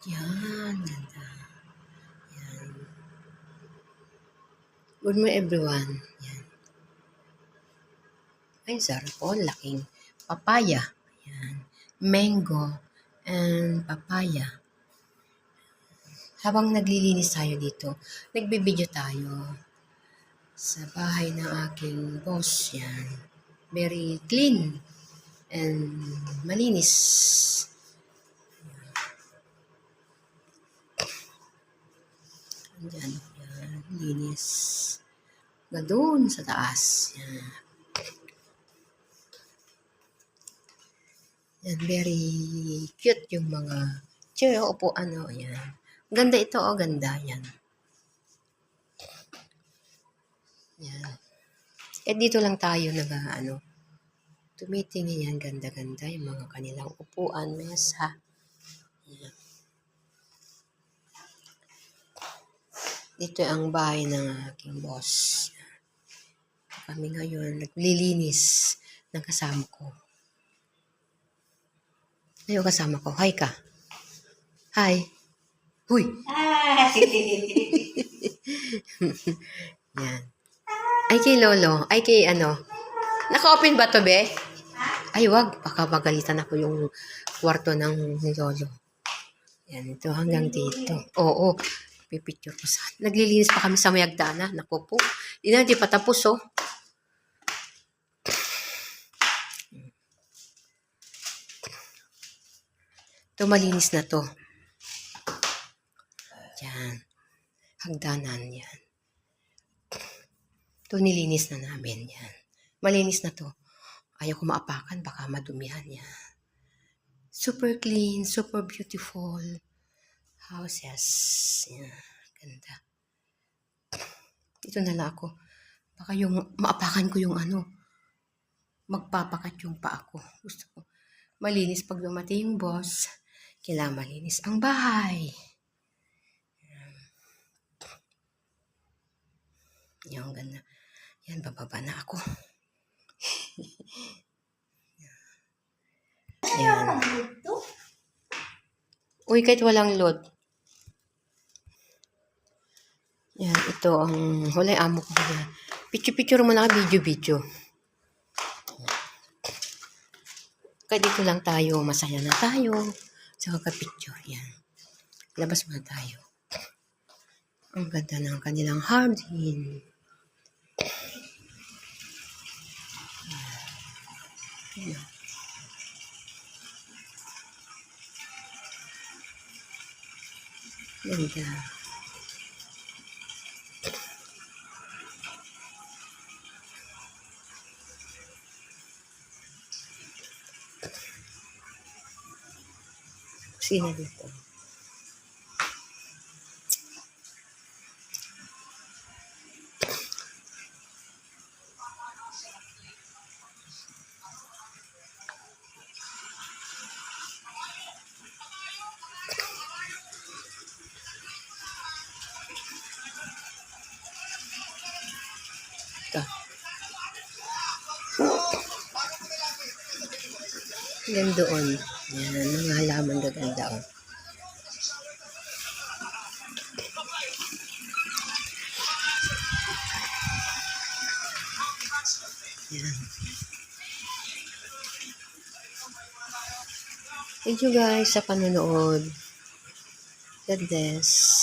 Yan, ganda. Yan. Good morning everyone. Yan. Ay, sarap po. Laking papaya. Yan. Mango and papaya. Habang naglilinis tayo dito, nagbibideo tayo sa bahay ng aking boss. Yan. Very clean and malinis. Yan. Yan. Linis. Doon sa taas. Yan. Yan, very cute yung mga chair, upuan, yan. Ganda ito, ganda, yan. Yan. Dito lang tayo tumitingin yan, ganda-ganda yung mga kanilang upuan, mesa. Yan. Dito ang bahay ng aking boss. Kami ngayon, naglilinis ng kasama ko. Ayaw kasama ko. Hi ka. Hi. Huy. Yan. Ay kay Lolo. Ay kay Naka-open ba to, be? Ay, wag. Baka magalitan ako yung kwarto ng Lolo. Yan, ito hanggang dito. Oo. Pipicture ko saan. Naglilinis pa kami sa Mayagdana. Naku po. Hindi pa tapos, oh. Ito, malinis na to. Yan. Hagdanan, yan. Ito, nilinis na namin, yan. Malinis na to. Ayaw ko maapakan, baka madumihan, yan. Super clean, super beautiful houses. Yan. Ganda. Dito na lang ako. Baka yung maapakan ko yung magpapakat yung paa ko. Gusto ko malinis pag dumating yung boss. Kailangan malinis ang bahay. Yan, ganda. Yan, bababa na ako. Yan. Uy, kahit walang load. Yan, ito ang wala yung amo ko. Picture mo na, video. Kaya dito lang tayo, masaya na tayo. Sa picture, yan. Labas muna tayo. Ang ganda ng kanilang hardin. Yan. Ganda. Sino dito? Ito. Yan doon. Yan, mga halaman gaganda, oh. Yan. Thank you guys sa panonood. God bless.